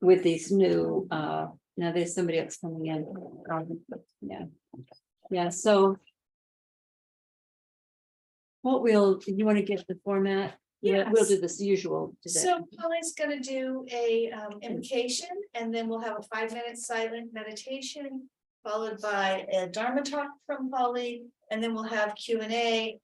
with these new, now there's somebody else coming in. Yeah, so what you want to get the format? Yes. We'll do this usual today. So Polly's gonna do a invocation, and then we'll have a 5-minute silent meditation, followed by a Dharma talk from Polly, and then we'll have Q&A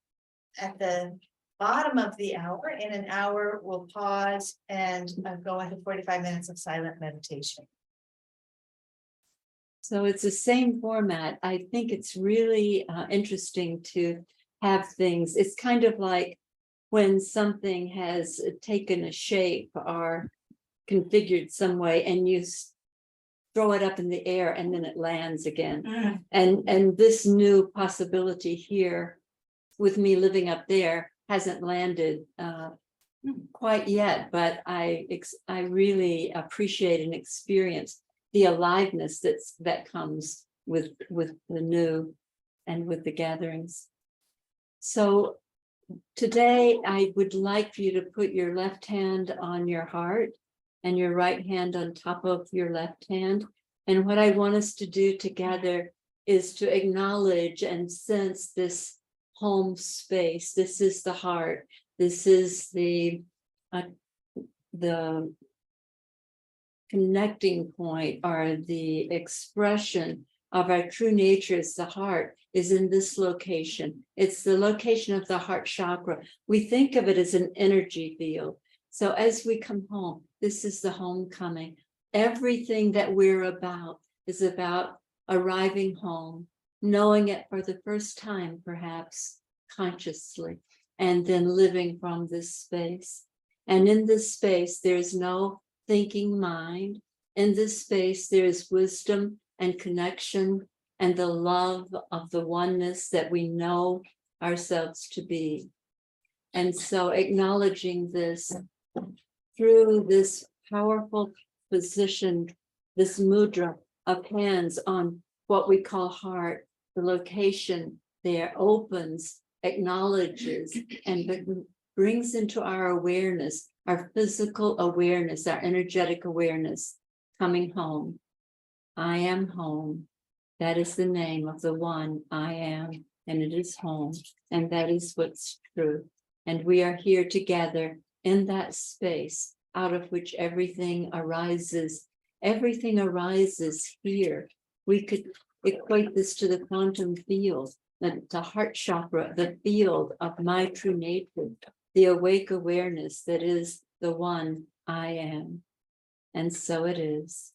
at the bottom of the hour. In an hour, we'll pause and go into 45 minutes of silent meditation. So it's the same format. I think it's really interesting to have things. It's kind of like when something has taken a shape or configured some way and you throw it up in the air and then it lands again. And this new possibility here with me living up there hasn't landed quite yet, but I really appreciate and experience the aliveness that comes with the new and with the gatherings. So today, I would like for you to put your left hand on your heart and your right hand on top of your left hand. And what I want us to do together is to acknowledge and sense this home space. This is the heart. This is the connecting point, or the expression of our true nature is the heart, is in this location. It's the location of the heart chakra. We think of it as an energy field. So as we come home, this is the homecoming. Everything that we're about is about arriving home, knowing it for the first time, perhaps consciously, and then living from this space. And in this space, there's no thinking mind. In this space, there's wisdom and connection and the love of the oneness that we know ourselves to be. And so acknowledging this through this powerful position, this mudra of hands on what we call heart, the location there opens, acknowledges, and brings into our awareness, our physical awareness, our energetic awareness, coming home. I am home. That is the name of the one I am, and it is home, and that is what's true. And we are here together in that space out of which everything arises. Everything arises here. We could equate this to the quantum field, the heart chakra, the field of my true nature, the awake awareness that is the one I am. And so it is.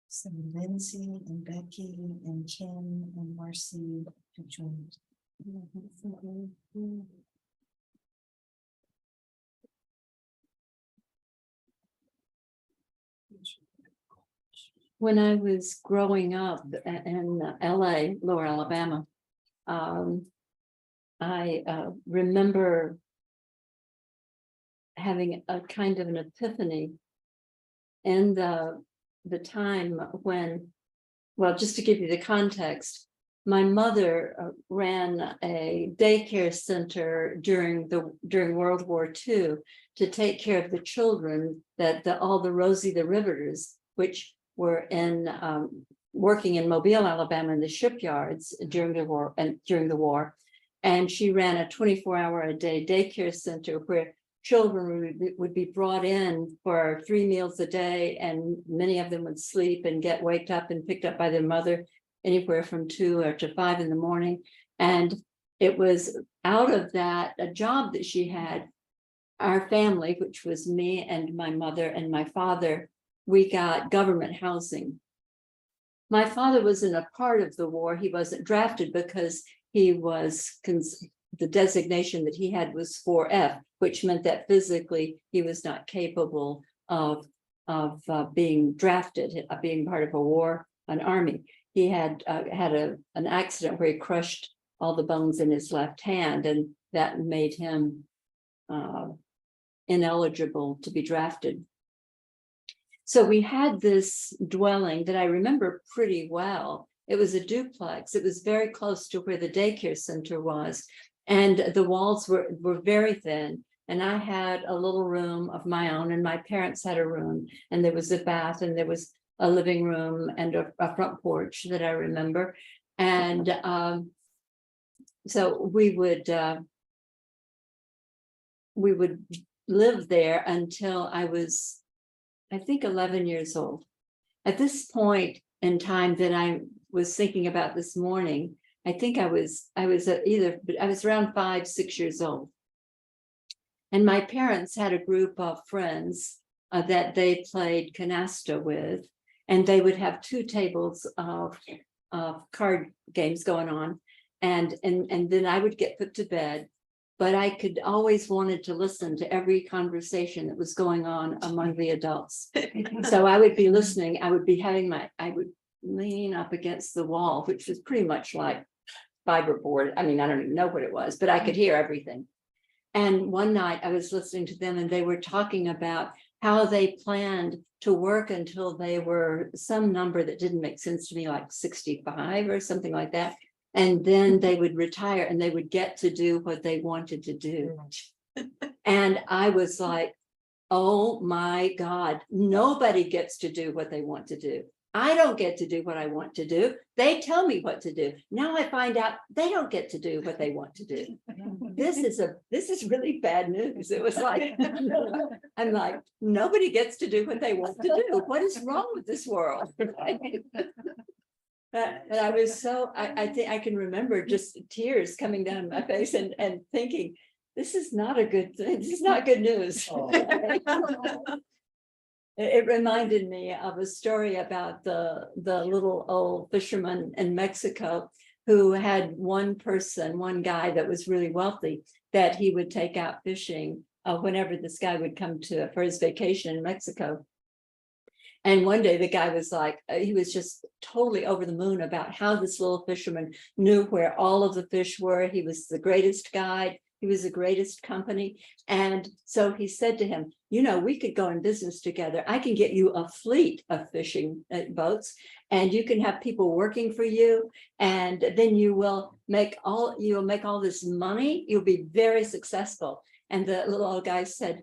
So Lindsay and Becky and Kim and Marcy have joined. When I was growing up in LA, Lower Alabama, I remember having a kind of an epiphany in the time when, well, just to give you the context, my mother ran a daycare center during World War II to take care of the children that all the Rosie the Riveters, which were in working in Mobile, Alabama, in the shipyards during the war, and she ran a 24-hour-a-day daycare center where children would be brought in for 3 meals a day, and many of them would sleep and get waked up and picked up by their mother anywhere from 2 or to 5 in the morning. And it was out of that, a job that she had, our family, which was me and my mother and my father, we got government housing. My father wasn't a part of the war. He wasn't drafted because he was, the designation that he had was 4F, which meant that physically he was not capable of being drafted, being part of a war, an army. He had an accident where he crushed all the bones in his left hand, and that made him ineligible to be drafted. So we had this dwelling that I remember pretty well. It was a duplex. It was very close to where the daycare center was, and the walls were very thin. And I had a little room of my own, and my parents had a room, and there was a bath, and there was a living room and a front porch that I remember. And so we would live there until I was, I think, 11 years old. At this point in time that I was thinking about this morning, I think I was around 5, 6 years old. And my parents had a group of friends that they played canasta with, and they would have 2 tables of card games going on, and then I would get put to bed. But I could always wanted to listen to every conversation that was going on among the adults. So I would be listening. I would would lean up against the wall, which was pretty much like fiberboard. I mean, I don't even know what it was, but I could hear everything. And one night I was listening to them, and they were talking about how they planned to work until they were some number that didn't make sense to me, like 65 or something like that. And then they would retire and they would get to do what they wanted to do. And I was like, oh my God, nobody gets to do what they want to do. I don't get to do what I want to do. They tell me what to do. Now I find out they don't get to do what they want to do. This is really bad news. It was like, I'm like, nobody gets to do what they want to do. What is wrong with this world? And I was so, I think I can remember just tears coming down my face and thinking, this is not a good thing. This is not good news. It reminded me of a story about the little old fisherman in Mexico who had one guy that was really wealthy, that he would take out fishing whenever this guy would come for his vacation in Mexico. And one day the guy was like, he was just totally over the moon about how this little fisherman knew where all of the fish were. He was the greatest guide. He was the greatest company. And so he said to him, you know, we could go in business together. I can get you a fleet of fishing boats, and you can have people working for you. And then you'll make all this money. You'll be very successful. And the little old guy said,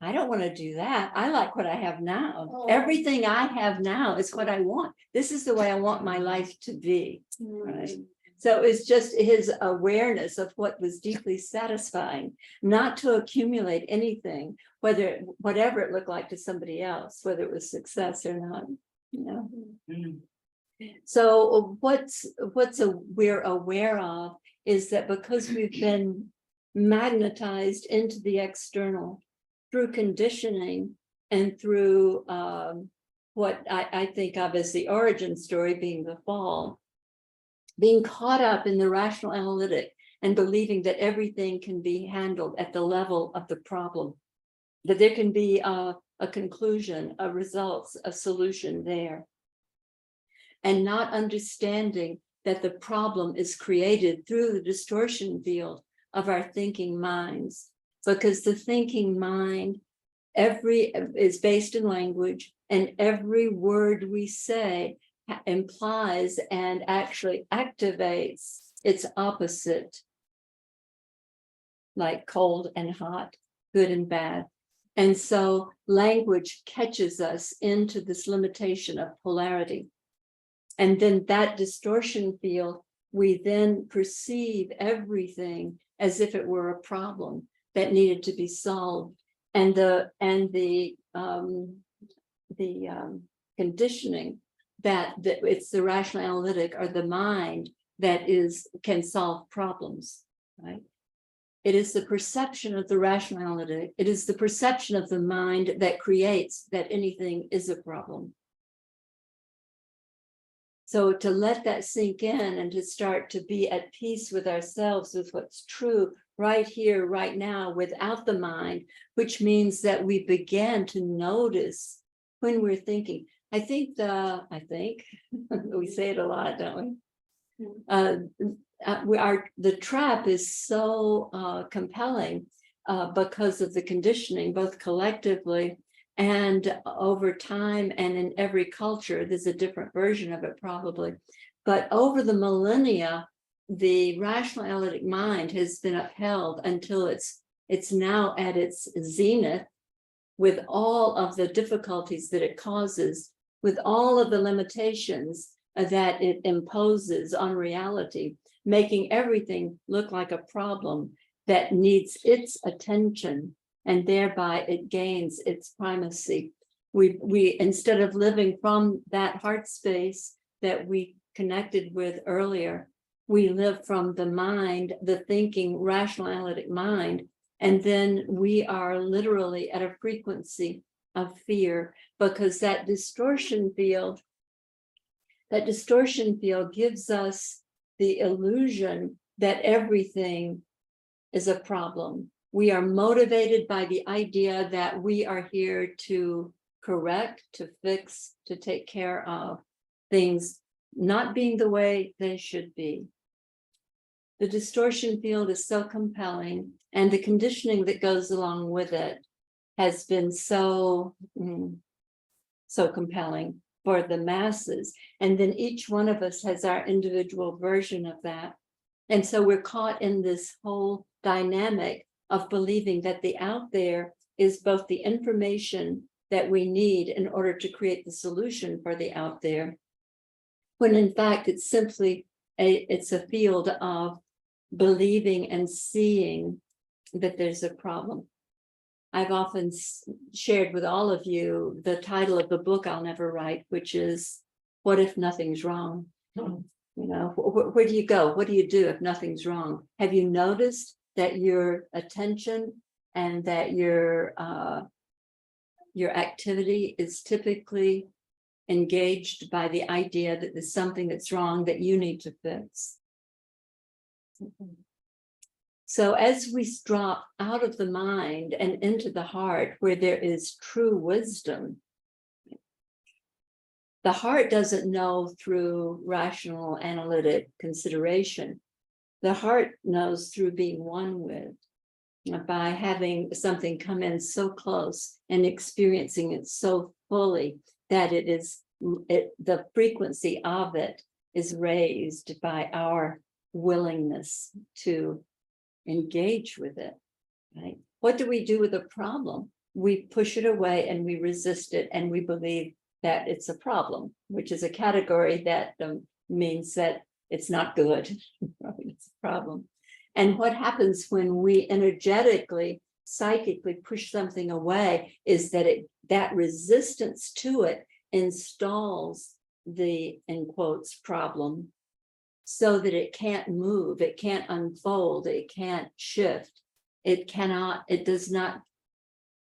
I don't want to do that. I like what I have now. Oh. Everything I have now is what I want. This is the way I want my life to be. Right? So it's just his awareness of what was deeply satisfying, not to accumulate anything, whatever it looked like to somebody else, whether it was success or not. You know? So we're aware of is that because we've been magnetized into the external through conditioning and through what I think of as the origin story being the fall, being caught up in the rational analytic and believing that everything can be handled at the level of the problem, that there can be a conclusion, a results, a solution there. And not understanding that the problem is created through the distortion field of our thinking minds, because the thinking mind is based in language, and every word we say implies and actually activates its opposite, like cold and hot, good and bad. And so language catches us into this limitation of polarity. And then that distortion field, we then perceive everything as if it were a problem that needed to be solved. And the conditioning that it's the rational analytic or the mind that can solve problems, right? It is the perception of the rational analytic. It is the perception of the mind that creates that anything is a problem. So to let that sink in and to start to be at peace with ourselves, with what's true right here, right now, without the mind, which means that we begin to notice when we're thinking. I think we say it a lot, don't we? The trap is so compelling because of the conditioning, both collectively and over time, and in every culture. There's a different version of it probably, but over the millennia, the rational analytic mind has been upheld until it's now at its zenith, with all of the difficulties that it causes, with all of the limitations that it imposes on reality, making everything look like a problem that needs its attention, and thereby it gains its primacy. We instead of living from that heart space that we connected with earlier, we live from the mind, the thinking, rational analytic mind, and then we are literally at a frequency of fear, because that distortion field gives us the illusion that everything is a problem. We are motivated by the idea that we are here to correct, to fix, to take care of things not being the way they should be. The distortion field is so compelling, and the conditioning that goes along with it has been so compelling for the masses. And then each one of us has our individual version of that. And so we're caught in this whole dynamic of believing that the out there is both the information that we need in order to create the solution for the out there, when in fact it's simply it's a field of believing and seeing that there's a problem. I've often shared with all of you the title of the book I'll never write, which is "What If Nothing's Wrong?" You know, where do you go? What do you do if nothing's wrong? Have you noticed that your attention and that your activity is typically engaged by the idea that there's something that's wrong that you need to fix? So as we drop out of the mind and into the heart, where there is true wisdom, the heart doesn't know through rational analytic consideration. The heart knows through being one with, by having something come in so close and experiencing it so fully that the frequency of it is raised by our willingness to engage with it, right? What do we do with a problem? We push it away and we resist it, and we believe that it's a problem, which is a category that means that it's not good. It's a problem. And what happens when we energetically, psychically push something away is that that resistance to it installs in quotes, problem, so that it can't move, it can't unfold, it can't shift, it does not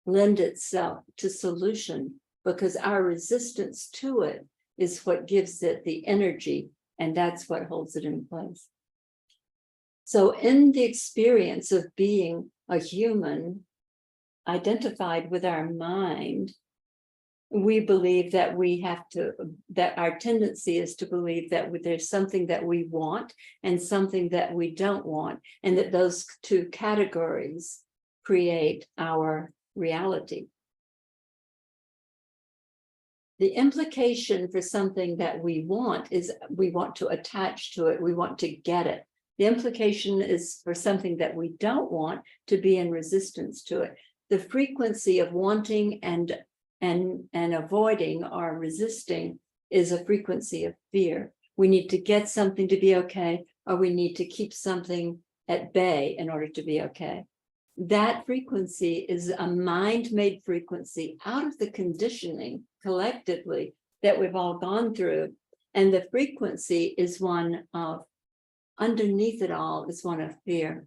lend itself to solution, because our resistance to it is what gives it the energy, and that's what holds it in place. So in the experience of being a human identified with our mind, we believe that that our tendency is to believe that there's something that we want and something that we don't want, and that those two categories create our reality. The implication for something that we want is we want to attach to it, we want to get it. The implication is for something that we don't want to be in resistance to it. The frequency of wanting and avoiding or resisting is a frequency of fear. We need to get something to be okay, or we need to keep something at bay in order to be okay. That frequency is a mind-made frequency out of the conditioning collectively that we've all gone through. And the frequency is one of, underneath it all, is one of fear.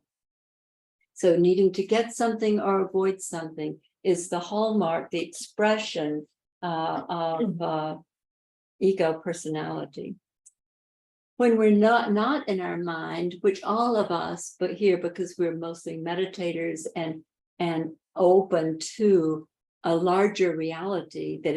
So needing to get something or avoid something is the hallmark, the expression of ego personality. When we're not in our mind, which all of us, but here, because we're mostly meditators and open to a larger reality that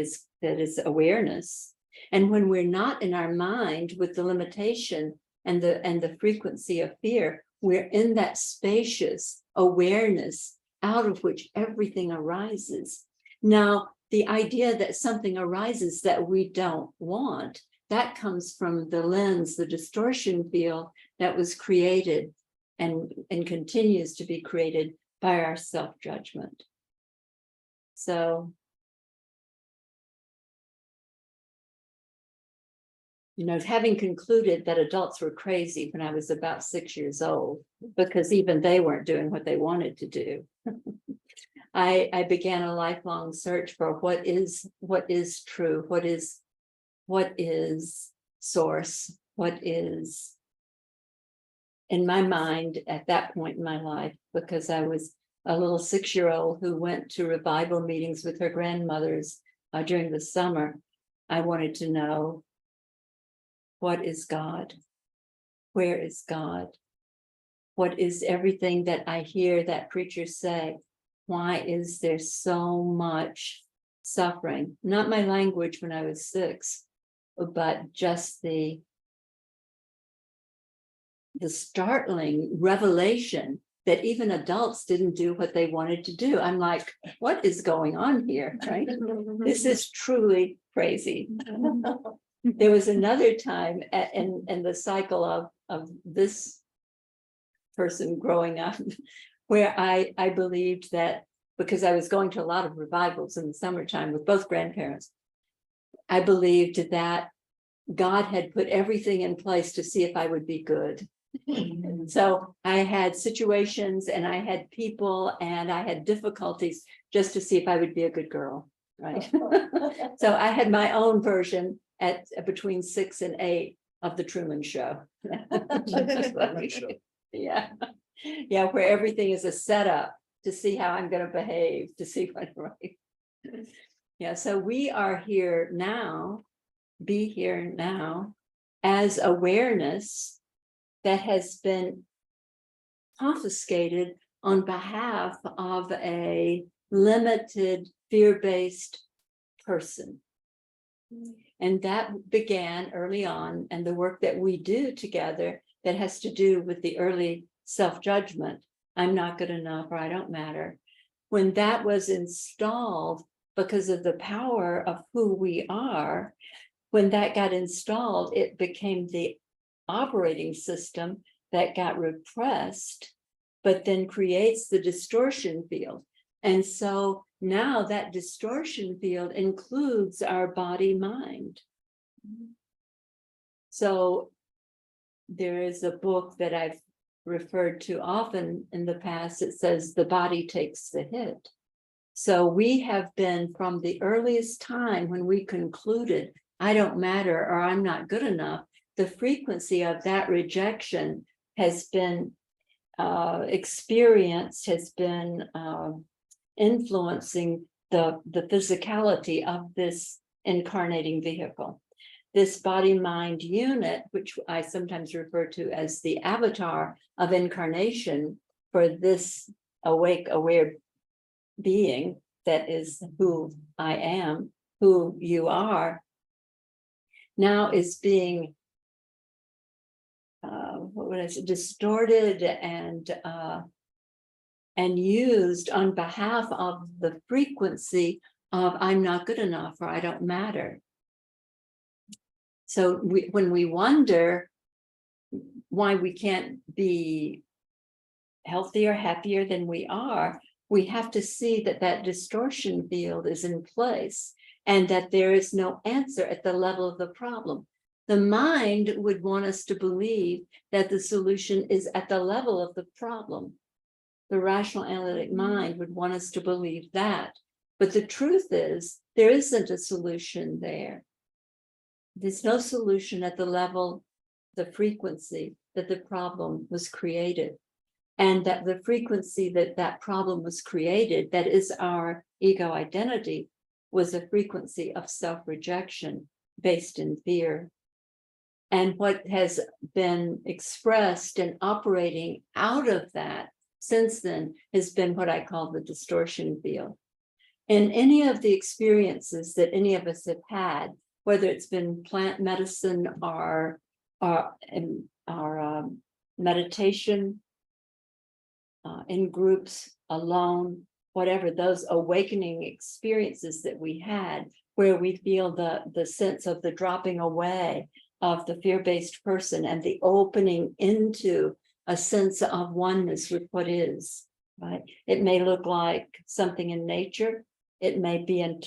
is awareness. And when we're not in our mind with the limitation and the frequency of fear, we're in that spacious awareness out of which everything arises. Now, the idea that something arises that we don't want, that comes from the lens, the distortion field that was created and continues to be created by our self-judgment. So, having concluded that adults were crazy when I was about 6 years old, because even they weren't doing what they wanted to do, I began a lifelong search for what is true, what is source, what is, in my mind at that point in my life, because I was a little 6-year-old who went to revival meetings with her grandmothers during the summer. I wanted to know, what is God? Where is God? What is everything that I hear that preacher say? Why is there so much suffering? Not my language when I was 6, but just the startling revelation that even adults didn't do what they wanted to do. I'm like, what is going on here, right? This is truly crazy. There was another time in the cycle of this person growing up where I believed that, because I was going to a lot of revivals in the summertime with both grandparents, I believed that God had put everything in place to see if I would be good. So I had situations and I had people and I had difficulties just to see if I would be a good girl, right? So I had my own version at between 6 and 8 of the Truman Show. Yeah. Yeah, where everything is a setup to see how I'm going to behave, to see what right. Yeah, so we are here now, be here now, as awareness that has been confiscated on behalf of a limited fear-based person. And that began early on, and the work that we do together that has to do with the early self-judgment, I'm not good enough, or I don't matter. When that was installed because of the power of who we are, when that got installed, it became the operating system that got repressed, but then creates the distortion field. And so now that distortion field includes our body mind. So there is a book that I've referred to often in the past. It says the body takes the hit. So we have been, from the earliest time when we concluded I don't matter, or I'm not good enough, the frequency of that rejection has been experienced, has been influencing the physicality of this incarnating vehicle. This body-mind unit, which I sometimes refer to as the avatar of incarnation for this awake, aware being that is who I am, who you are, now is being what would I say, distorted and used on behalf of the frequency of I'm not good enough or I don't matter. So when we wonder why we can't be healthier, happier than we are, we have to see that that distortion field is in place and that there is no answer at the level of the problem. The mind would want us to believe that the solution is at the level of the problem. The rational analytic mind would want us to believe that. But the truth is, there isn't a solution there. There's no solution at the level, the frequency that the problem was created. And that the frequency that that problem was created, that is our ego identity, was a frequency of self-rejection based in fear. And what has been expressed and operating out of that since then has been what I call the distortion field. In any of the experiences that any of us have had, whether it's been plant medicine or meditation, in groups, alone, whatever, those awakening experiences that we had, where we feel the sense of the dropping away of the fear-based person and the opening into a sense of oneness with what is, right? It may look like something in nature. It may be a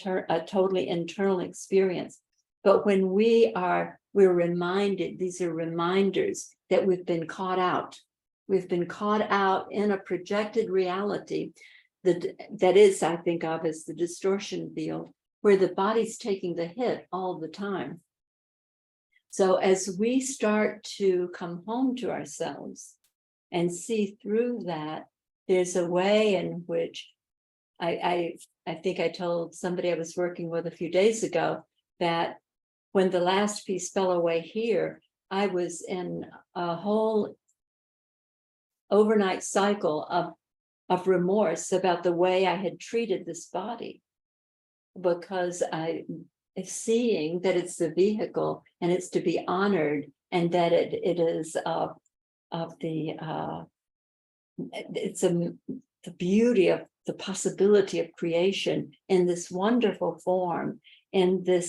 totally internal experience. But when we're reminded, these are reminders that we've been caught out. We've been caught out in a projected reality that is, I think of as the distortion field, where the body's taking the hit all the time. So as we start to come home to ourselves and see through that, there's a way in which I think I told somebody I was working with a few days ago that when the last piece fell away here, I was in a whole overnight cycle of remorse about the way I had treated this body, because I seeing that it's the vehicle and it's to be honored, and that it is the beauty of the possibility of creation in this wonderful form, in the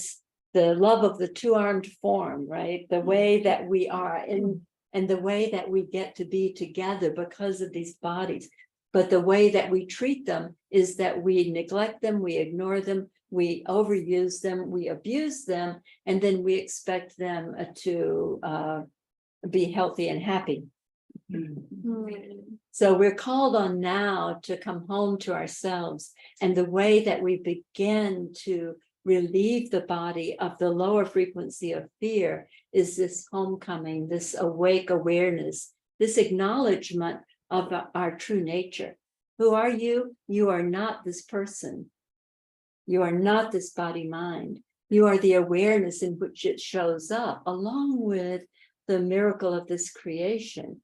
love of the two-armed form, right? The way that we are in, and the way that we get to be together because of these bodies. But the way that we treat them is that we neglect them, we ignore them, we overuse them, we abuse them, and then we expect them to be healthy and happy. So we're called on now to come home to ourselves, and the way that we begin to relieve the body of the lower frequency of fear is this homecoming, this awake awareness, this acknowledgement of our true nature. Who are you? You are not this person. You are not this body mind. You are the awareness in which it shows up, along with the miracle of this creation.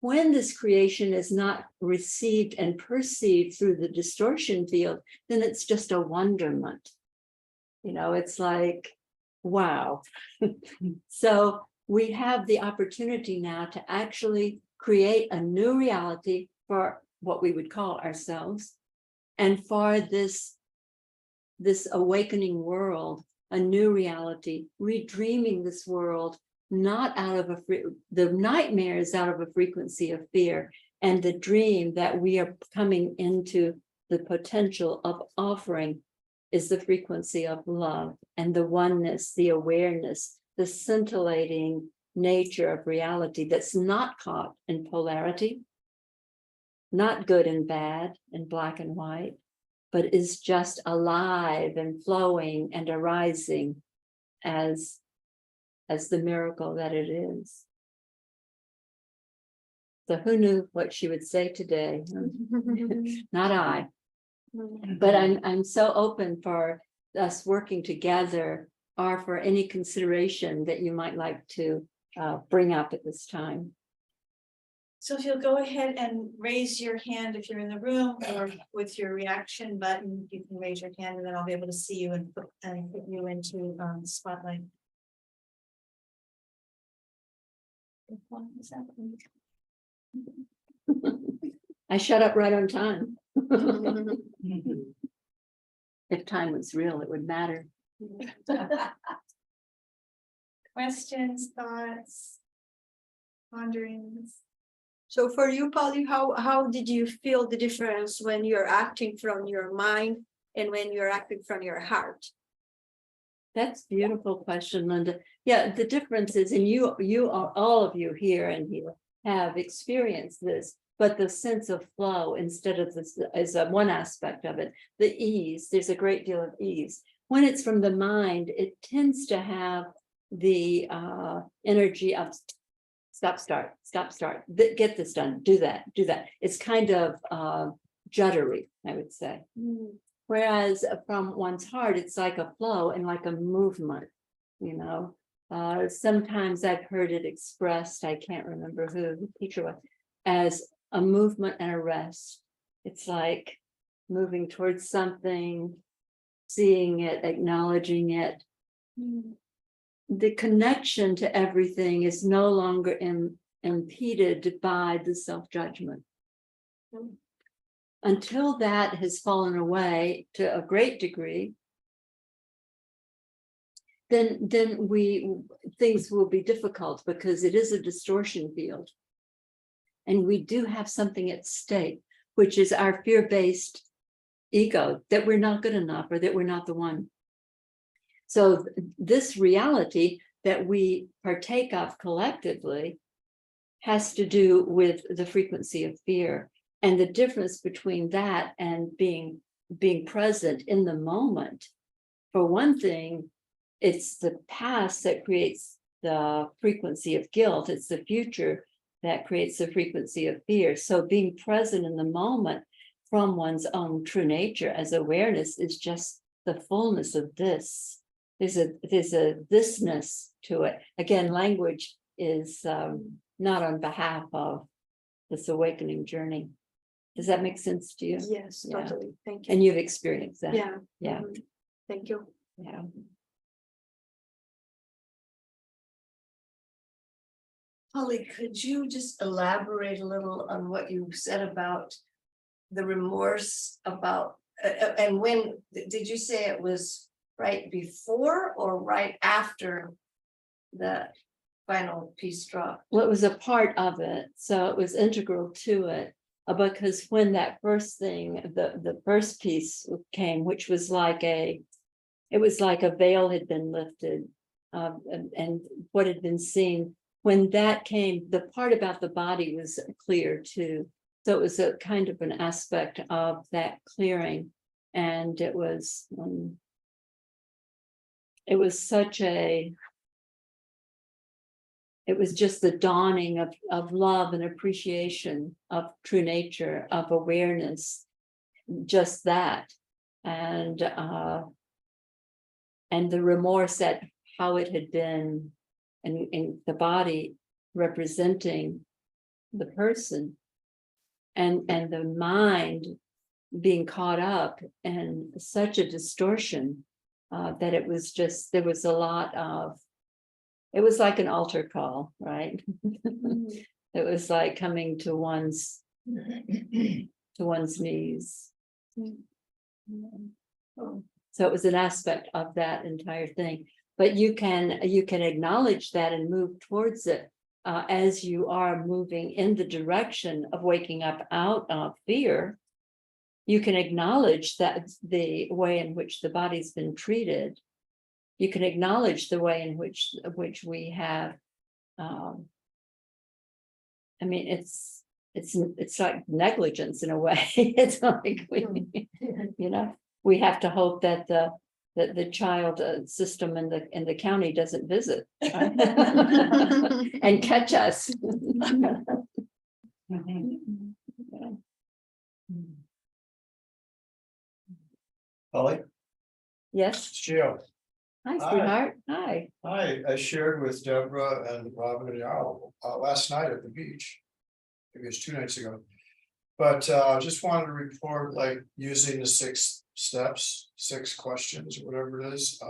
When this creation is not received and perceived through the distortion field, then it's just a wonderment. You know, it's like, wow. So we have the opportunity now to actually create a new reality for what we would call ourselves, and for this awakening world, a new reality, redreaming this world, not out of the nightmare is out of a frequency of fear, and the dream that we are coming into the potential of offering is the frequency of love and the oneness, the awareness, the scintillating nature of reality that's not caught in polarity, not good and bad and black and white, but is just alive and flowing and arising as the miracle that it is. So who knew what she would say today? Not I. But I'm so open for us working together, or for any consideration that you might like to bring up at this time. So if you'll go ahead and raise your hand if you're in the room, or with your reaction button, you can raise your hand and then I'll be able to see you and put you into the spotlight. I shut up right on time. If time was real, it would matter. Questions, thoughts, ponderings? So for you, Pali, how did you feel the difference when you're acting from your mind and when you're acting from your heart? That's a beautiful question, Linda. Yeah, the difference is, and you are, all of you here and here have experienced this, but the sense of flow instead of this is one aspect of it. The ease, there's a great deal of ease. When it's from the mind, it tends to have the energy of stop, start, get this done, do that. It's kind of juddery, I would say. Whereas from one's heart, it's like a flow and like a movement, you know. Sometimes I've heard it expressed, I can't remember who the teacher was, as a movement and a rest. It's like moving towards something, seeing it, acknowledging it. The connection to everything is no longer impeded by the self-judgment. Until that has fallen away to a great degree, then things will be difficult, because it is a distortion field. And we do have something at stake, which is our fear-based ego, that we're not good enough or that we're not the one. So this reality that we partake of collectively has to do with the frequency of fear. And the difference between that and being present in the moment. For one thing, it's the past that creates the frequency of guilt. It's the future that creates the frequency of fear. So being present in the moment from one's own true nature as awareness is just the fullness of this. There's a thisness to it. Again, language is not on behalf of this awakening journey. Does that make sense to you? Yes, Yeah. totally. Thank you. And you've experienced that. Yeah. Yeah. Thank you. Yeah. Pali, could you just elaborate a little on what you said about the remorse about, and when, did you say it was right before or right after the final piece drop? Well, it was a part of it, so it was integral to it. Because when that first thing, the first piece came, which was like it was like a veil had been lifted, and what had been seen. When that came, the part about the body was clear too. So it was a kind of an aspect of that clearing, and it was such a. It was just the dawning of love and appreciation of true nature, of awareness, just that. And the remorse at how it had been, and the body representing the person, and the mind being caught up in such a distortion that it was just, there was a lot of, it was like an altar call, right? It was like coming to one's knees. So it was an aspect of that entire thing. But you can acknowledge that and move towards it as you are moving in the direction of waking up out of fear. You can acknowledge that the way in which the body's been treated. You can acknowledge the way in which we have. I mean, it's like negligence in a way. It's like we have to hope that that the child system in the county doesn't visit right? and catch us. Polly, Yes. it's Gio. Hi, sweetheart. Hi. Hi, I shared with Deborah and Robin and Al last night at the beach. Maybe it was 2 nights ago. But just wanted to report, like, using the 6 steps, 6 questions, or whatever it is.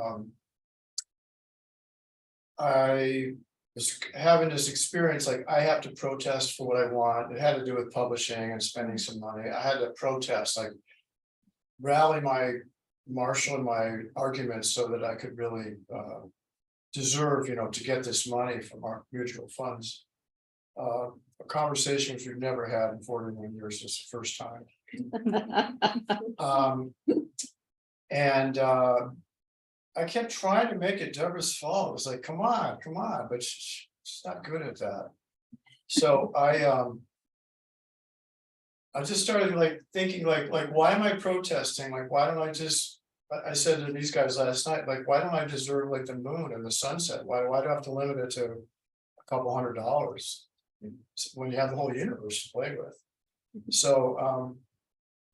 I was having this experience, like, I have to protest for what I want. It had to do with publishing and spending some money. I had to protest, like, rally my marshal and my arguments so that I could really deserve, to get this money from our mutual funds. A conversation which we've never had in 41 years, this is the first time. And I kept trying to make it Deborah's fault. It was like, come on, but she's not good at that. So I just started like thinking like why am I protesting? Like, why don't I just, I said to these guys last night, like, why don't I deserve like the moon and the sunset? Why do I have to limit it to a couple $100 when you have the whole universe to play with? So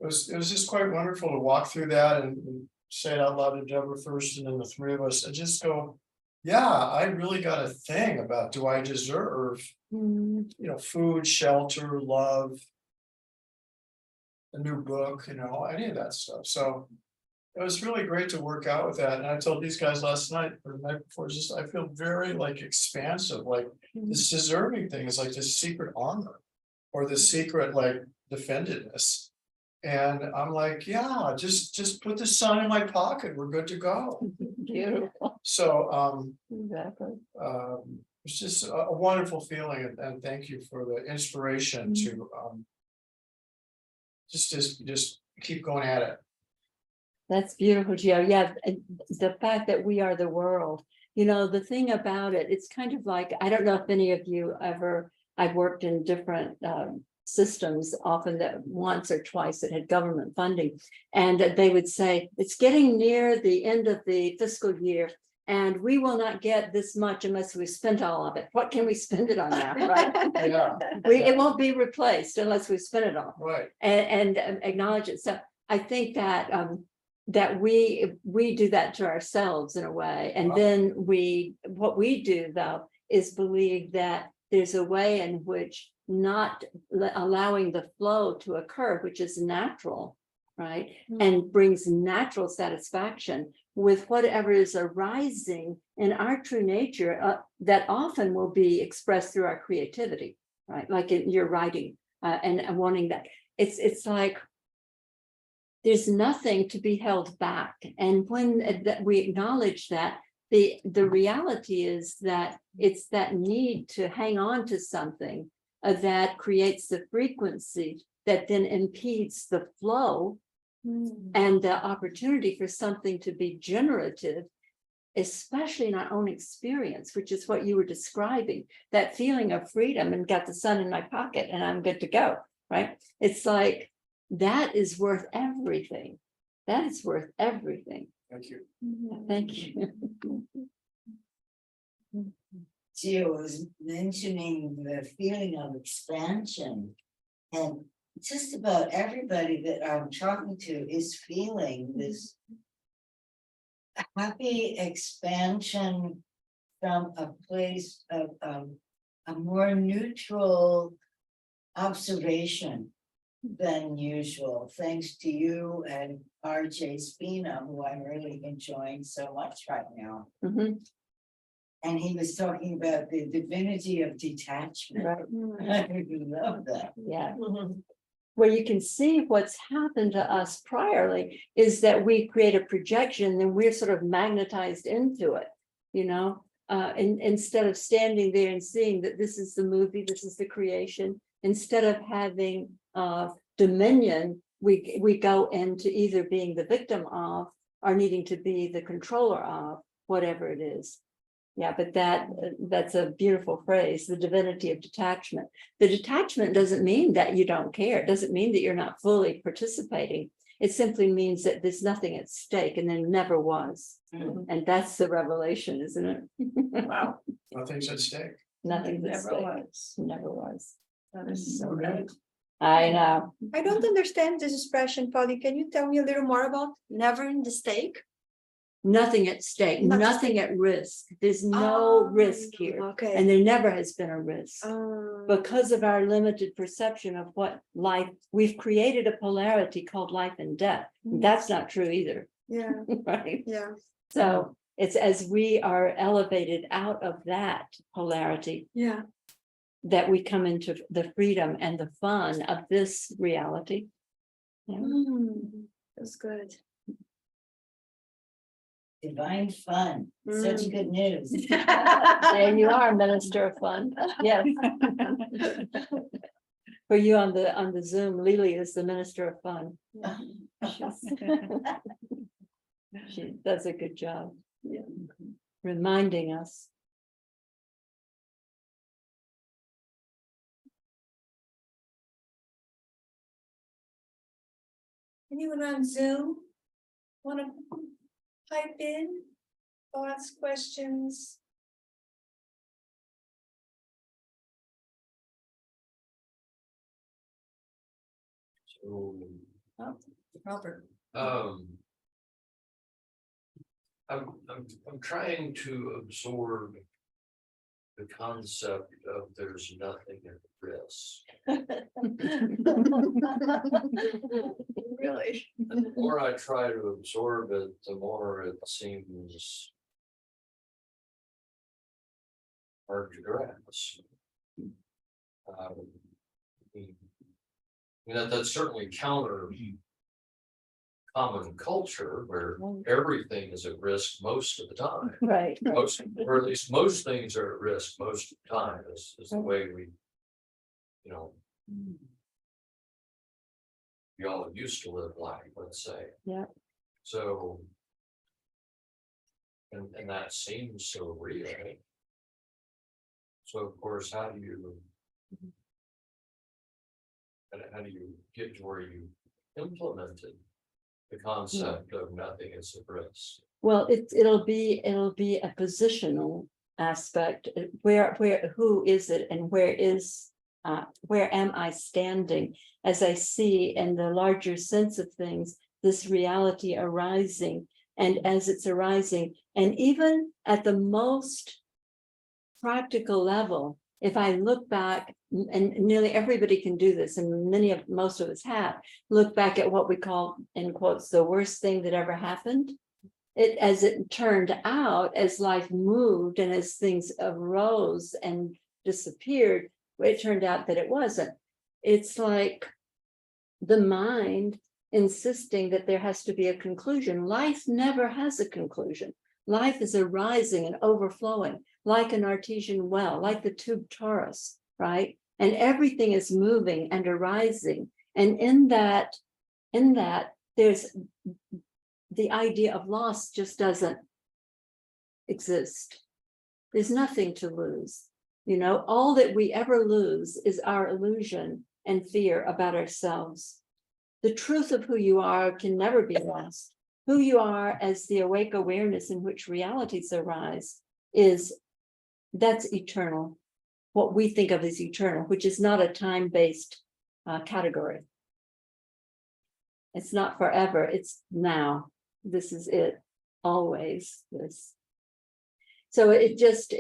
it was just quite wonderful to walk through that and say it out loud to Deborah first, and then the 3 of us, and just go, yeah, I really got a thing about, do I deserve, food, shelter, love, a new book, any of that stuff. So it was really great to work out with that. And I told these guys last night or the night before, just I feel very like expansive, like this deserving thing is like this secret armor or the secret like defendedness. And I'm like, yeah, just put the sun in my pocket. We're good to go. Beautiful. So Exactly. it's just a wonderful feeling, and thank you for the inspiration to just keep going at it. That's beautiful, Gio. Yeah, the fact that we are the world. The thing about it, it's kind of like, I don't know if any of you ever, I've worked in different systems, often that once or twice that had government funding, and they would say, it's getting near the end of the fiscal year, and we will not get this much unless we spent all of it. What can we spend it on now, right? Yeah, It won't be replaced unless we spend it all. right. And acknowledge it. So I think that that we do that to ourselves in a way, and then what we do though is believe that there's a way in which not allowing the flow to occur, which is natural, right, and brings natural satisfaction with whatever is arising in our true nature, that often will be expressed through our creativity, right, like in your writing, and wanting that. It's like there's nothing to be held back. And when we acknowledge that, the reality is that it's that need to hang on to something that creates the frequency that then impedes the flow and the opportunity for something to be generative, especially in our own experience, which is what you were describing, that feeling of freedom and got the sun in my pocket and I'm good to go, right? It's like, that is worth everything. That is worth everything. Thank you. Thank you. Gio was mentioning the feeling of expansion, and just about everybody that I'm talking to is feeling this happy expansion from a place of a more neutral observation than usual, thanks to you and RJ Spina, who I'm really enjoying so much right now. And he was talking about the divinity of detachment. Right. I love that. Yeah. Where you can see what's happened to us priorly is that we create a projection and we're sort of magnetized into it, and instead of standing there and seeing that this is the movie, this is the creation, instead of having dominion, we go into either being the victim of or needing to be the controller of whatever it is. Yeah, but that's a beautiful phrase, the divinity of detachment. The detachment doesn't mean that you don't care. It doesn't mean that you're not fully participating. It simply means that there's nothing at stake and there never was. Mhm. And that's the revelation, isn't it? Wow. Nothing's at stake. Nothing's at Never stake. was. Never was. That is so right. I know. I don't understand this expression, Polly. Can you tell me a little more about never in the stake? Nothing at stake, Not at nothing at risk. There's no Ah, risk here. Okay. And there never has been a risk. Um, Because of our limited perception of what life, we've created a polarity called life and death. Mm. That's not true either, yeah, right? yeah. So it's as we are elevated out of that polarity Yeah. that we come into the freedom and the fun of this reality. Yeah. That's good. Divine fun, such good news. There you are, Minister of Fun. Yes. For you on the Zoom, Lily is the Minister of Fun. She does a good job. Reminding us. Anyone on Zoom want to pipe in? Thoughts, questions? So, Robert. um. I'm trying to absorb the concept of there's nothing at risk. Really? And the more I try to absorb it, the more it seems hard to grasp. I mean, that's certainly counter common culture where everything is at risk most of the time. Right. Most, or at least most things are at risk most of the time, is the way we, you know, we all used to live life, let's say. Yeah. So, and that seems so real. So of course, how do you get to where you implemented the concept of nothing is at risk? Well, it'll be a positional aspect. Where who is it and where am I standing as I see in the larger sense of things, this reality arising, and as it's arising, and even at the most practical level, if I look back, and nearly everybody can do this, and most of us have, look back at what we call, in quotes, the worst thing that ever happened. It, as it turned out, as life moved and as things arose and disappeared, it turned out that it wasn't. It's like the mind insisting that there has to be a conclusion. Life never has a conclusion. Life is arising and overflowing, like an artesian well, like the tube torus, right? And everything is moving and arising. And in that, there's the idea of loss just doesn't exist. There's nothing to lose. You know, all that we ever lose is our illusion and fear about ourselves. The truth of who you are can never be lost. Who you are as the awake awareness in which realities arise that's eternal. What we think of as eternal, which is not a time-based category. It's not forever, it's now. This is it, always this. So it just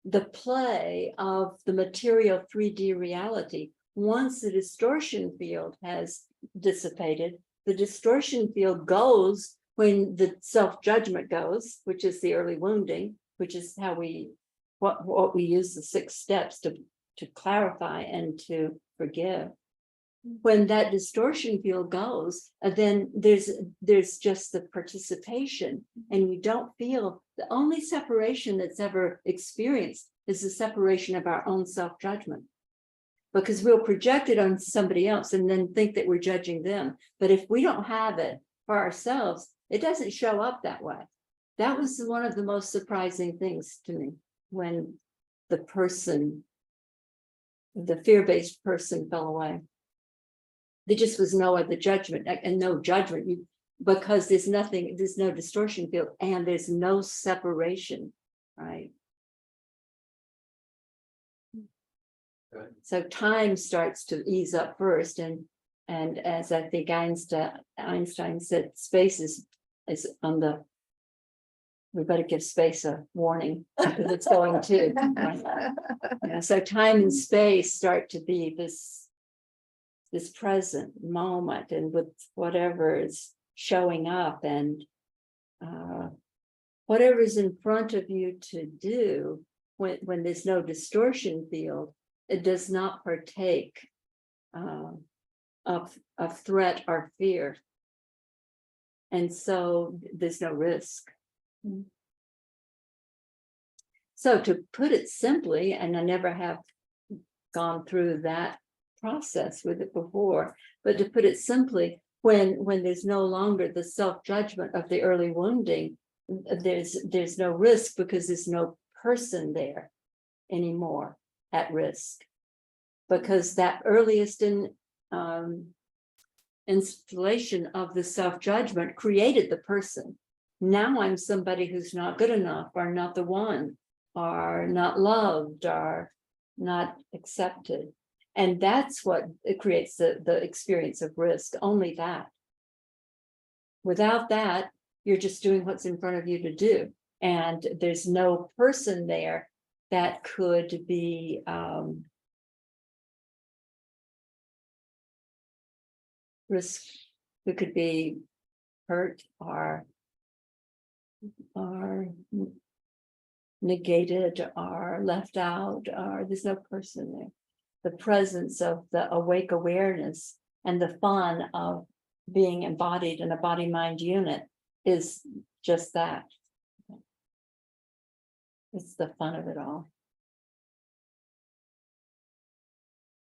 the play of the material 3D reality, once the distortion field has dissipated, the distortion field goes when the self-judgment goes, which is the early wounding, which is how what we use the 6 steps to clarify and to forgive. When that distortion field goes, then there's just the participation, and we don't feel the only separation that's ever experienced is the separation of our own self-judgment. Because we'll project it on somebody else and then think that we're judging them. But if we don't have it for ourselves, it doesn't show up that way. That was one of the most surprising things to me when the fear-based person fell away. there just was no other judgment and no judgment. Because there's nothing, there's no distortion field and there's no separation, right? Okay. So time starts to ease up first, and as I think Einstein said, space is on the. We better give space a warning because it's going to. Right? Yeah, so time and space start to be this present moment, and with whatever is showing up, and whatever's in front of you to do when there's no distortion field, it does not partake of threat or fear, and so there's no risk. So to put it simply, and I never have gone through that process with it before, but to put it simply, when there's no longer the self-judgment of the early wounding, there's no risk because there's no person there anymore at risk, because that earliest installation of the self-judgment created the person. Now I'm somebody who's not good enough, or not the one, or not loved, or not accepted. And that's what it creates the experience of risk, only that. Without that, you're just doing what's in front of you to do. And there's no person there that could be risk, who could be hurt or negated or left out, or there's no person there. The presence of the awake awareness and the fun of being embodied in a body-mind unit is just that. It's the fun of it all.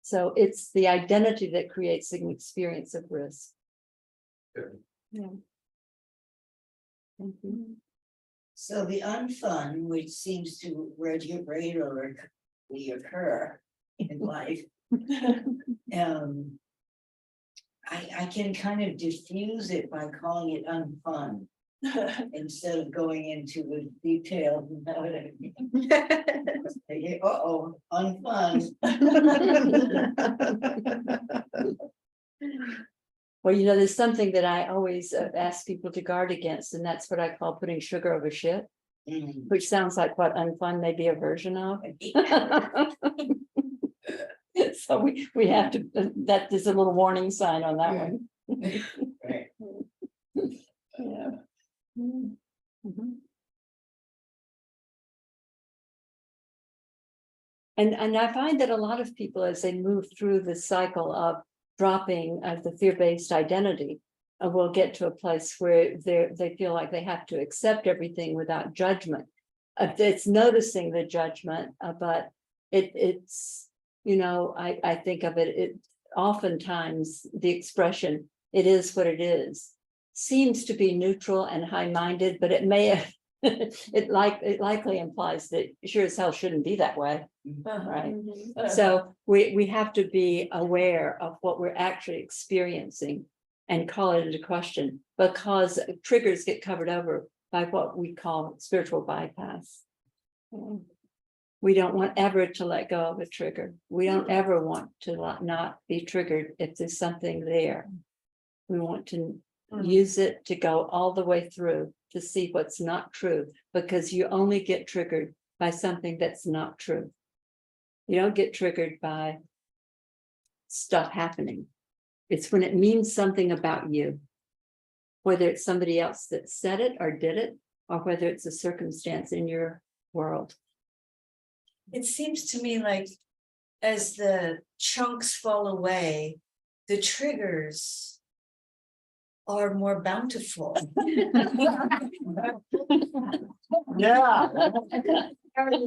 So it's the identity that creates an experience of risk. Good. Yeah. Thank you. So the unfun, which seems to regularly occur in life, I can kind of diffuse it by calling it unfun instead of going into the details. You know what I mean? Uh-oh, unfun. Well, there's something that I always ask people to guard against, and that's what I call putting sugar over shit, which sounds like what unfun may be a version of. So we have to, that is a little warning sign on that one. Right. Yeah. Mhm. And I find that a lot of people, as they move through the cycle of dropping the fear-based identity, will get to a place where they feel like they have to accept everything without judgment. It's noticing the judgment, but it's, I think of it oftentimes the expression, it is what it is, seems to be neutral and high-minded, but it may have, it likely implies that sure as hell shouldn't be that way. Right. So we have to be aware of what we're actually experiencing and call it into question, because triggers get covered over by what we call spiritual bypass. We don't want ever to let go of a trigger. We don't ever want to not be triggered if there's something there. We want to use it to go all the way through to see what's not true, because you only get triggered by something that's not true. You don't get triggered by stuff happening. It's when it means something about you, whether it's somebody else that said it or did it, or whether it's a circumstance in your world. It seems to me like as the chunks fall away, the triggers are more bountiful. Yeah. And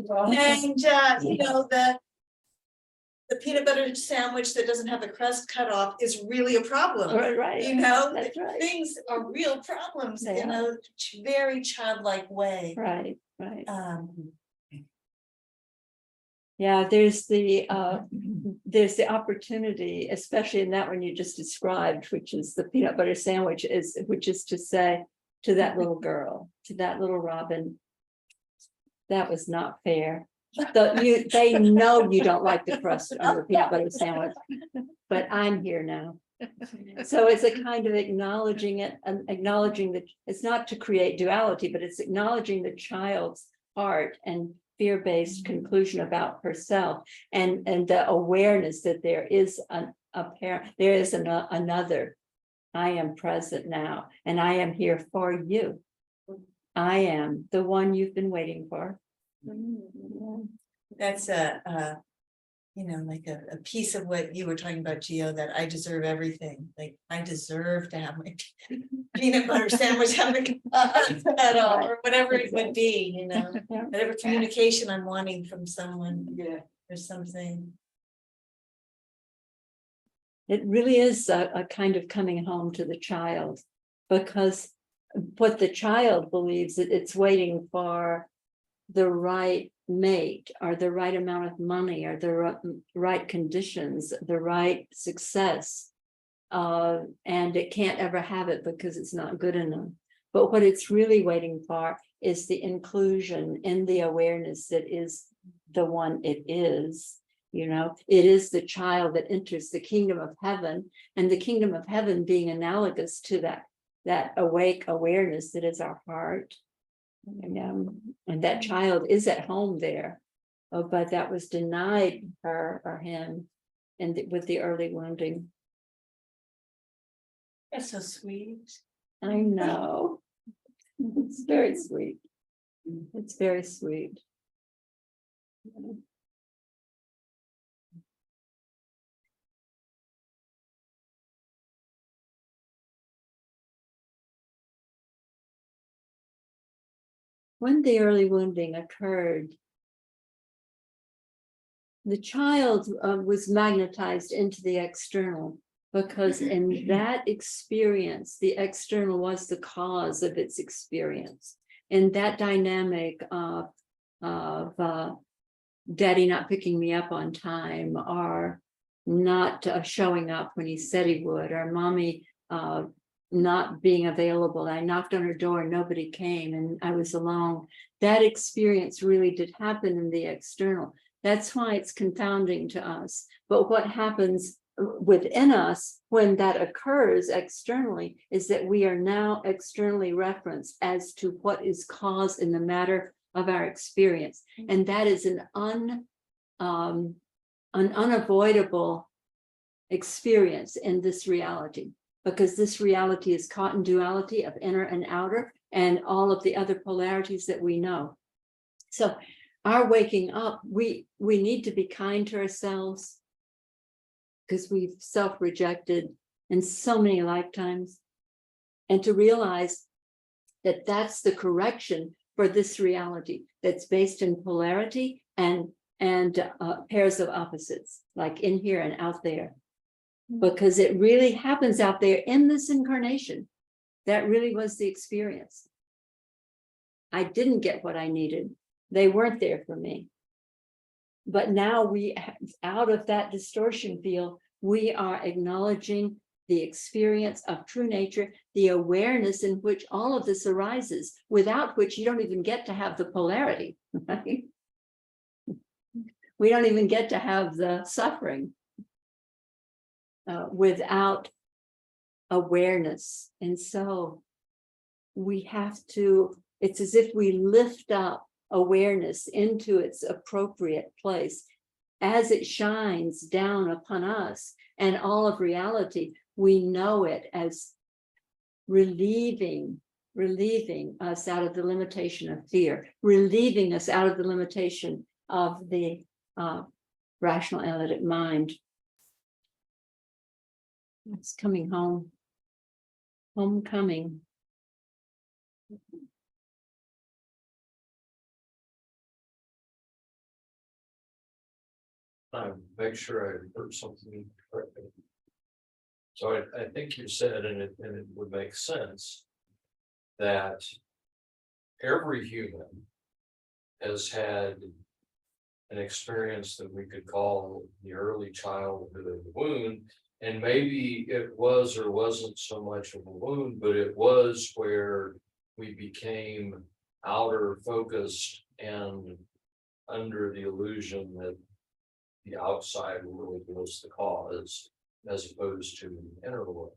the peanut butter sandwich that doesn't have the crust cut off is really a problem. Right. That's right. Things are real problems They in are. a very childlike way. Right. Yeah, there's the opportunity, especially in that one you just described, which is the peanut butter sandwich, which is to say to that little girl, to that little Robin, that was not fair. They know you don't like the crust on the peanut butter sandwich, but I'm here now. So it's a kind of acknowledging it and acknowledging that it's not to create duality, but it's acknowledging the child's heart and fear-based conclusion about herself, and the awareness that there is another. I am present now, and I am here for you. I am the one you've been waiting for. That's like a piece of what you were talking about, Gio, that I deserve everything. Like I deserve to have my peanut butter sandwich at all, or whatever it would be, whatever communication I'm wanting from someone. Yeah. Or something. It really is a kind of coming home to the child, because what the child believes that it's waiting for the right mate, or the right amount of money, or the right conditions, the right success, and it can't ever have it because it's not good enough. But what it's really waiting for is the inclusion in the awareness that is the one it is. It is the child that enters the kingdom of heaven, and the kingdom of heaven being analogous to that awake awareness that is our heart. And that child is at home there, but that was denied her or him with the early wounding. That's so sweet. I know. It's very sweet. It's very sweet. When the early wounding occurred, the child was magnetized into the external, because in that experience, the external was the cause of its experience. And that dynamic of daddy not picking me up on time, or not showing up when he said he would, or mommy not being available. I knocked on her door and nobody came and I was alone. That experience really did happen in the external. That's why it's confounding to us. But what happens within us when that occurs externally is that we are now externally referenced as to what is cause in the matter of our experience. And that is an unavoidable experience in this reality, because this reality is caught in duality of inner and outer and all of the other polarities that we know. So our waking up, we need to be kind to ourselves, because we've self-rejected in so many lifetimes, and to realize that that's the correction for this reality that's based in polarity and pairs of opposites, like in here and out there, because it really happens out there in this incarnation. That really was the experience. I didn't get what I needed. They weren't there for me. But now out of that distortion field, we are acknowledging the experience of true nature, the awareness in which all of this arises, without which you don't even get to have the polarity, right? We don't even get to have the suffering without awareness. And so we have to, it's as if we lift up awareness into its appropriate place as it shines down upon us and all of reality. We know it as relieving us out of the limitation of fear, relieving us out of the limitation of the rational analytic mind. It's coming home. Homecoming. Make sure I heard something correctly. So I think you said, and it would make sense, that every human has had an experience that we could call the early childhood of the wound. And maybe it was or wasn't so much of a wound, but it was where we became outer focused and under the illusion that the outside really was the cause, as opposed to the inner world.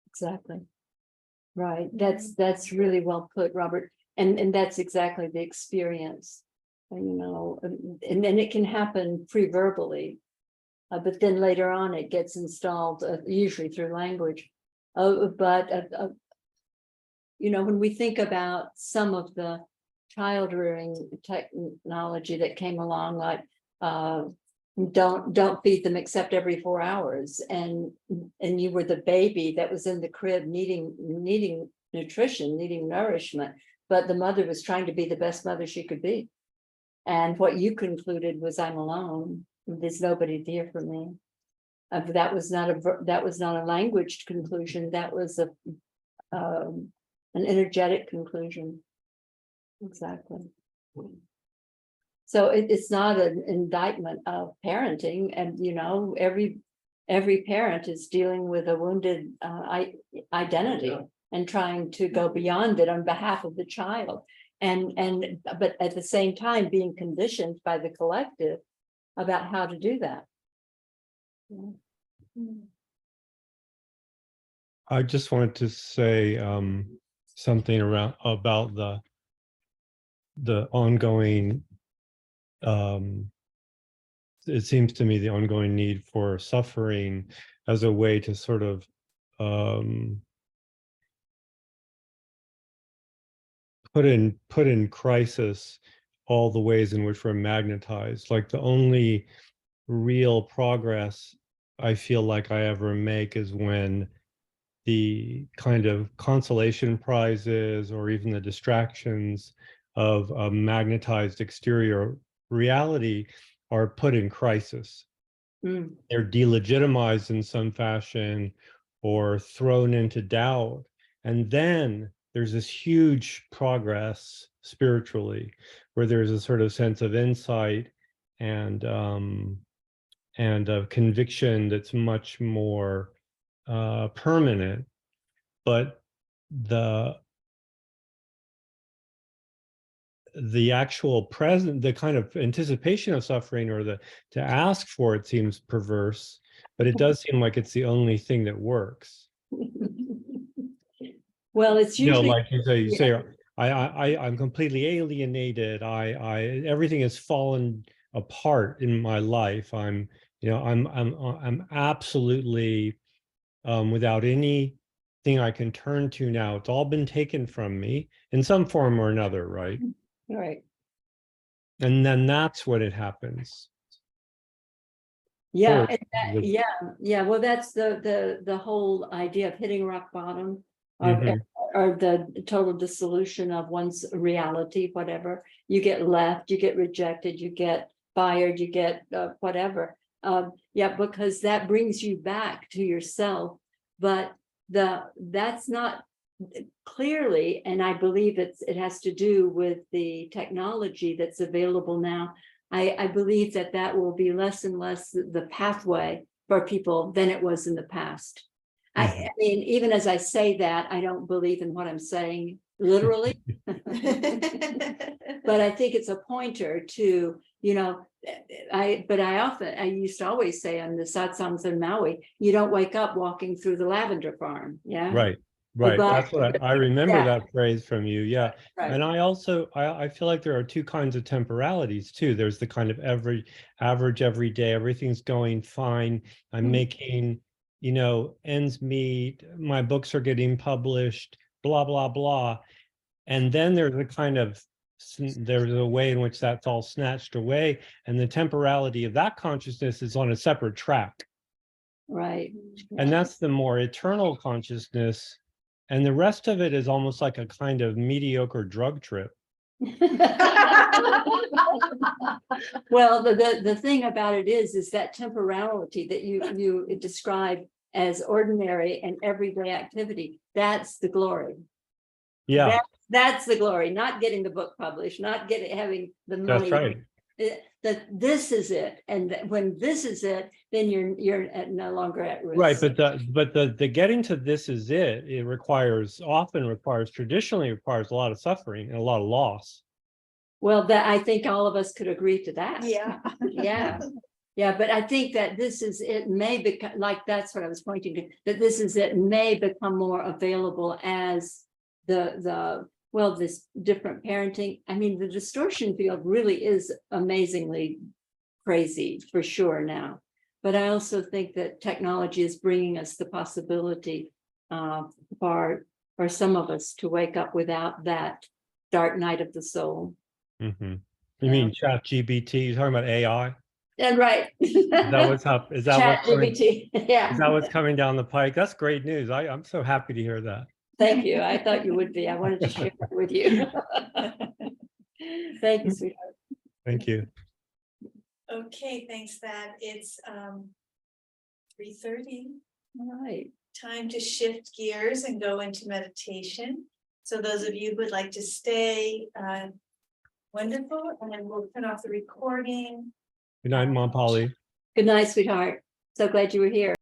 Exactly. Right, that's really well put, Robert, and that's exactly the experience. And then it can happen pre-verbally. But then later on, it gets installed, usually through language. When we think about some of the child rearing technology that came along, like don't feed them except every 4 hours, and you were the baby that was in the crib needing nutrition, needing nourishment, but the mother was trying to be the best mother she could be. And what you concluded was, I'm alone. There's nobody there for me. That was not a languaged conclusion. That was an energetic conclusion. Exactly. So it's not an indictment of parenting, and every parent is dealing with a wounded identity and trying to go beyond it on behalf of the child. But at the same time being conditioned by the collective about how to do that. I just wanted to say something about the ongoing, it seems to me, the ongoing need for suffering as a way to sort of put in crisis all the ways in which we're magnetized. Like the only real progress I feel like I ever make is when the kind of consolation prizes or even the distractions of a magnetized exterior reality are put in crisis. They're delegitimized in some fashion or thrown into doubt. And then there's this huge progress spiritually, where there's a sort of sense of insight and of conviction that's much more permanent. But the actual present, the kind of anticipation of suffering, or to ask for it, seems perverse, but it does seem like it's the only thing that works. Well, it's usually, like you say, I'm completely alienated. Everything has fallen apart in my life. I'm absolutely without anything I can turn to now. It's all been taken from me in some form or another, right? right. And then that's when it happens. Yeah, First, yeah. Well, that's the whole idea of hitting rock bottom, Mhm. or the total dissolution of one's reality. Whatever, you get left, you get rejected, you get fired, you get whatever. Because that brings you back to yourself. But that's not clearly, and I believe it has to do with the technology that's available now. I believe that will be less and less the pathway for people than it was in the past. I mean, even as I say that, I don't believe in what I'm saying literally, but I think it's a pointer to, I used to always say on the satsangs in Maui, you don't wake up walking through the lavender farm. Yeah. Right. But- That's what I remember Yeah. that phrase from you. Yeah. Right. And I also, I feel like there are two kinds of temporalities too. There's the kind of average every day, everything's going fine. I'm making, ends meet, my books are getting published, blah, blah, blah. And then there's there's a way in which that's all snatched away. And the temporality of that consciousness is on a separate track. Right. And that's the more eternal consciousness. And the rest of it is almost like a kind of mediocre drug trip. Well, the thing about it is that temporality that you describe as ordinary and everyday activity, that's the glory. Yeah, That's the glory, not getting the book published, not having the money. that's right. that this is it, and that when this is it, then you're no longer at risk. Right, but the getting to this is it, traditionally requires a lot of suffering and a lot of loss. Well, that I think all of us could agree to that. Yeah. Yeah. Yeah, but I think that this is it may become, like, that's what I was pointing to, that this is it may become more available as this different parenting. I mean, the distortion field really is amazingly crazy for sure now. But I also think that technology is bringing us the possibility for some of us to wake up without that dark night of the soul. You mean ChatGPT? You're talking about AI? And right. Is that what's up? Is that what's coming, ChatGPT. Yeah. is that what's coming down the pike? That's great news. I'm so happy to hear that. Thank you. I thought you would be. I wanted to share it with you. Thank you, sweetheart. Thank you. Okay, thanks, Thad. It's 3:30. All right. Time to shift gears and go into meditation. So those of you who would like to stay, wonderful, and then we'll turn off the recording. Good night, Mom Polly. Good night, sweetheart. So glad you were here.